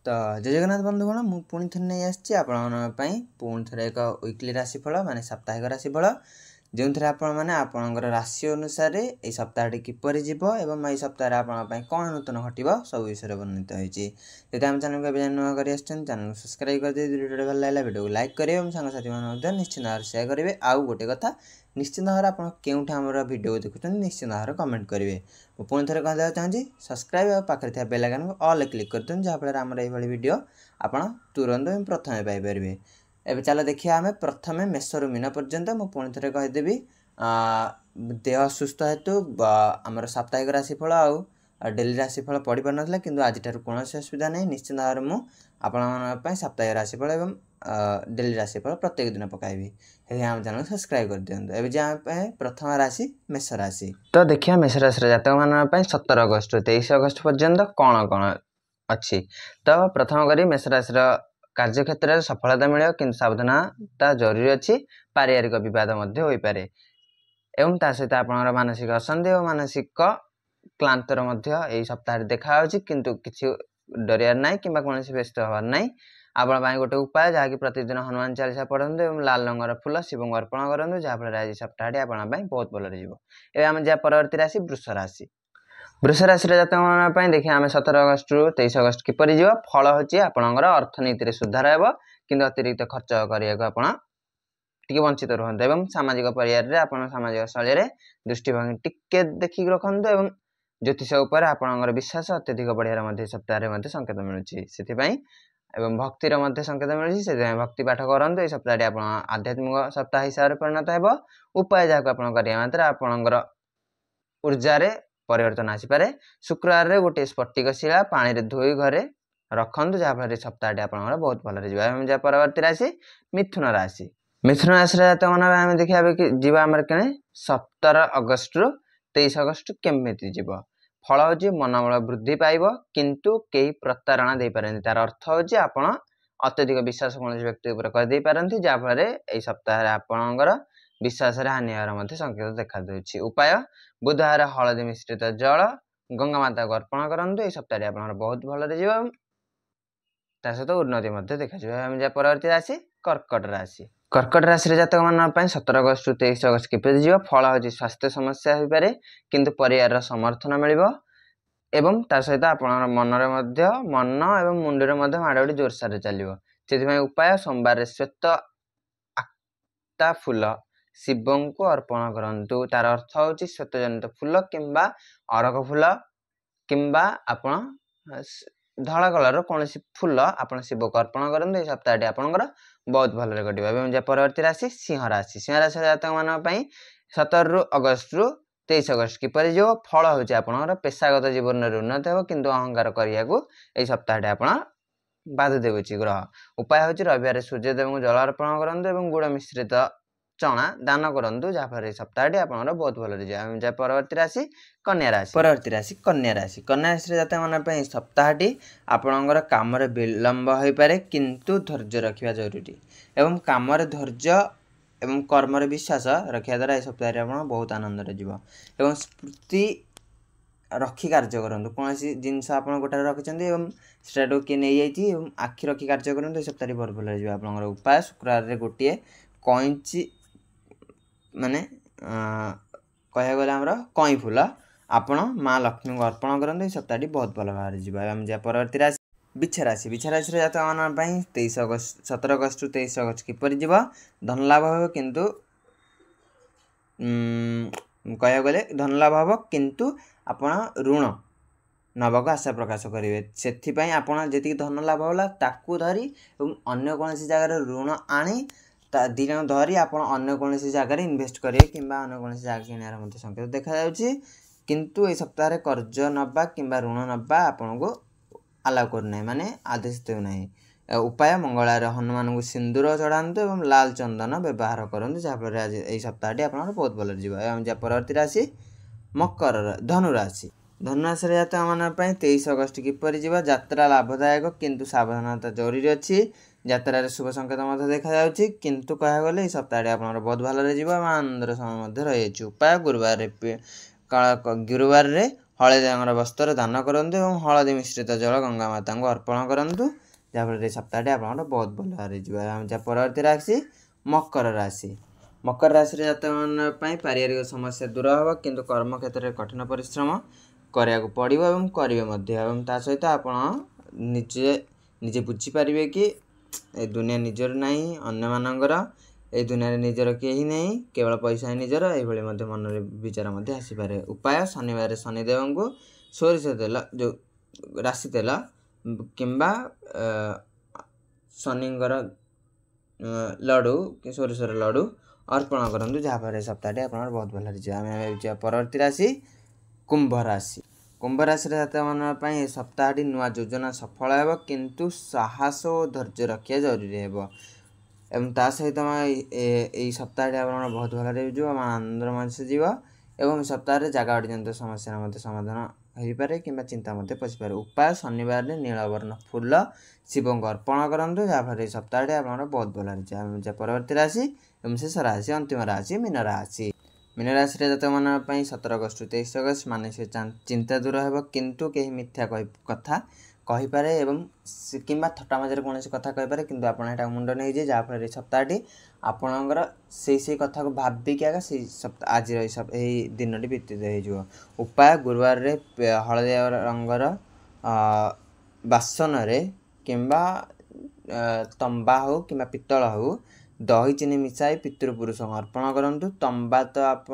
तो जय जगन्नाथ बंधुगण मु पुणी थे नहीं आसी पुणी थे एक वीकली राशिफल माने साप्ताहिक राशिफल जो थे आपणकर राशि अनुसार ये सप्ताहटी किपर जीव एवं यह सप्ताह आप कौन नूतन घटव सब विषय वर्णित होती जब आम चैनल को नुआ कर चैनल सब्सक्राइब कर वीडियो भल लगे वीडियो को लाइक करेंगे और सांगसाथी मैंने निश्चित भाव सेयार करेंगे। आउ गोटे कथा निश्चित भाव आप केउठा आम वीडियो देखुं निश्चित भाव कमेंट करेंगे। पुणी थे कहना चाहिए सब्सक्राइब और पाखे थे बेल आइकन को ऑल क्लिक कर दिखाँ जहाँफल आम ये वीडियो आप तुरंत प्रथम पाइपर। एवं चलो देखिए आम प्रथम मेषरु मीन पर्यंत मु पुणी थे कहीदेवी देह सुस्थ हेतु आमर साप्ताहिक राशिफल आउ डेली राशिफल पढ़ पार ना कि आज कौन असुविधा नहीं निश्चित भाव में मुझे साप्ताहिक राशिफल और डेली राशिफल प्रत्येक दिन पकाइबी। आम चैनल सब्सक्राइब कर दिखाँ। एवं जहाँ प्रथम राशि मेष राशि तो देखिए मेष राशि जातक मान 17 अगस्त 23 अगस्त पर्यंत कौन कौन अच्छी। तो प्रथम करी मेष राशि कार्य क्षेत्र में सफलता मिले कि सावधानता जरूरी अच्छी। पारिवारिक बद हो पारे एवं ता सहित आप मानसिक अशांति और मानसिक क्लांतर यही सप्ताह देखा किंतु किसी डरियार ना कि कौन व्यस्त हबार ना। आपण गोटे उपाय जहाँकि प्रतिदिन हनुमान चालीसा पढ़ते और लाल रंगर फूल शिव को अर्पण करूँ जहाँफल आज सप्ताहटी आप बहुत भल रहा। आम जहाँ परवर्ती राशि वृष राशि वृष राशि जातक देखिए आम 17 अगस्त 23 अगस्त किपर जीव फल होची आपणकर अर्थनीति सुधार हेब किंतु अतिरिक्त खर्च करने टी वंचित रुहतु एवं सामाजिक परिवार आप सामाजिक शैली में दृष्टिभंगी टिके देखिक रखु एवं ज्योतिष उपर आपणकर विश्वास अत्यधिक बढ़िया सप्ताह संकेत मिलूँ एवं भक्तिर संकेत मिलूँ भक्ति पाठ करूँ। ये सप्ताह आप आध्यात्मिक सप्ताह हिसाब से परिणत हो। उपाय जहाँ आप आपणकर ऊर्जार परिवर्तन आसीपे। शुक्रवार गोटे स्फटिक शिला पानी रे धोई घरे रखु जहाँफल सप्ताहटी आप बहुत भल रहा। परवर्ती राशि मिथुन राशि मिथुन राशि मैंने देखा जीवा कि 17 अगस्त 23 अगस्त केमिति जीव फल हो मनोबल वृद्धि पाइब किंतु कई प्रतारणा दे पारे तार अर्थ हो अत्यधिक विश्वास कौन व्यक्ति करदे पारती जहाँफल यही सप्ताह आपणकर विश्वास हानि होवर संकेत देखा दूसरी। उपाय बुधवार हलदी मिश्रित जल गंगा माता को अर्पण करूँ। ये सप्ताह आप बहुत भल सहित उन्नति देखा। परवर्ती राशि कर्कट राशि कर्कट राशि जातक मान 17 अगस्त 23 अगस्त किपर जीव फल हो स्वास्थ्य समस्या हो पारे किंतु परिवार समर्थन मिल एवं ता सहित आप मनरे मन एवं मुंडे माड़गोड़ी जोरसार चलो से उपाय सोमवार श्वेत आक्ता फूल शिव को अर्पण करूँ। तार अर्थ हो श्वेत जनित फूल किंबा अरक फूल किंबा आपण धला कलर कौन फूल आप शिव को अर्पण करूँ। ये सप्ताहटी आपंकर बहुत भल कटे। परवर्ती राशि सिंह राशि जातक मान 17 अगस्त 23 अगस्त किपर जो फल हो पेशागत जीवन में उन्नति हो किंतु अहंकार करने को यही सप्ताहटी आप बाध देवुची ग्रह। उपाय हो रविवार सूर्यदेव को जल अर्पण करूँ गुड़ मिश्रित चना दान करूँ जहाँफल सप्ताहटी आप बहुत भल रहा। परवर्ती राशि कन्या राशि परवर्ती राशि कन्या राशि कन्या राशि जातक मान सप्ताहटी आपणकर काम विलंब हो पारे किंतु धैर्य रखा जरूरी एवं काम धैर्य एवं कर्म विश्वास रखा द्वारा यह सप्ताह आप बहुत आनंद एवं स्फूर्ति रखी कार्य करूँ। कौन जिनस आप गोटे रखिंट से किए नहीं जाइए आखि रखी कार्य करूँ। ये सप्ताह बहुत भल रहा। आप उपाय शुक्रवार गोटे कईची माने कह गले आमर कई फूल आपण माँ लक्ष्मी को अर्पण करूँ। सप्ताहटी बहुत भल भाव। परवर्ती राशि बिछा राशि जातक मान 23 अगस्त 17 अगस्त 23 अगस्त किपर जीव धन लाभ हो किंतु कह गले धन लाभ हम किंतु आपण ऋण नवाक आशा प्रकाश करेंगे से आपड़ जी धन लाभ होला ताकू धरी अन्य कौन जगार ऋण आनी दी जन धरी आप कौन जगार इनभेस्ट करेंगे कि अन्य कौन जगह किणार संकेत देखा किंतु ये सप्ताह कर्ज नवा कि ऋण नवा आपन को अलाउ करना माने आदेश देना। उपाय मंगलवार हनुमान को सिंदूर चढ़ातु और लाल चंदन व्यवहार करूँ जहाँफल आज यही सप्ताहटी आप बहुत भल रहा। परवर्ती राशि मकर धनुराशि धनुराशि जातक मान 23 अगस्त किपर जीव यात्रा लाभदायक किंतु सावधानता जरूरी अच्छी। यात्रा शुभ संकेत देखा किंतु कह गले सप्ताह आप बहुत भल आनंदर समय रही। उपाय गुरुवार हलदी रंगर वस्त्र दान करंतु एवं हलदी मिश्रित जल गंगा माता को अर्पण करंतु जहाँफल सप्ताहटी आप बहुत भल भाव परवर्ती राशि मकर राशि। मकर राशि जातक मान पारिवारिक समस्या दूर हम किंतु कर्म क्षेत्र में कठिन परिश्रम करा पड़ो और करेंगे ता सहित आप निजे निजे बुझीपारे कि ए दुनिया निजर ना अन्य मानकर ए दुनिया निजर कहीं नहीं केवल पैसा ही निजर ये मन विचार आसीपे। उपाय शनिवार शनिदेव को सोरिष तेल जो राशि तेल किंबा शनिंगर लडू कि सोरिषर लडू अर्पण करूँ जहाँफल सप्ताहटी आप बहुत भल आम परवर्ती राशि कुंभ राशि। कुंभ राशि जातक सप्ताहटी नुआ योजना सफल हो किंतु साहस और धैर्य रखा जरूरी है एवं ता सहित यही सप्ताहटी आप बहुत भल आनंद मध्य जीव एवं सप्ताह जगह जंत समस्या समाधान हो पारे कि चिंता पशिपारे। उपाय शनिवार नीलवर्ण फूल शिव को अर्पण करूँ जहाँफल सप्ताहटी आप बहुत भल परवर्ती राशि एवं शेष राशि अंतिम राशि मीन राशि। मीन राशि जातक मान 17 अगस्त 23 अगस्त मानसिक चिंता दूर हो किंतु कहीं मिथ्या कथा कहीपे एवं कि थट्टा मजार कौन कथा कहीपे कि आप मुंड नहीं जाए जहाँफल सप्ताहटी आपणकर से कथा को भाविक आगे से सप्ताह आज दिन टी व्यतीत हो। उपाय गुरुवार हलदी रंगर बासन किंबा तंबा हो कि पित्तल हो दही चीनी मिसाई पितृपुरुष को अर्पण करूँ। तंबा तो आप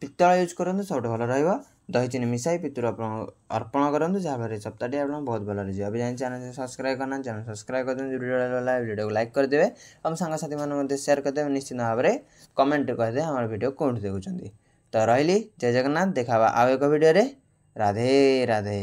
पित्तल यूज करूँ सब भल रहा दही चीनी मिसाई पितृ अर्पण करूँ जहाँफल सप्ताहटी आप बहुत भल रही अभी जाए चैनल सब्सक्राइब करना चैनल सब्सक्राइब कर वीडियो को लाइक करदे और सांगसाथी मैंने शेयर करदे निश्चित भाव में कमेंट करदे हमारे वीडियो कौन देखुं। तो रही जय जगन्नाथ देखा आउ एक वीडियो राधे राधे।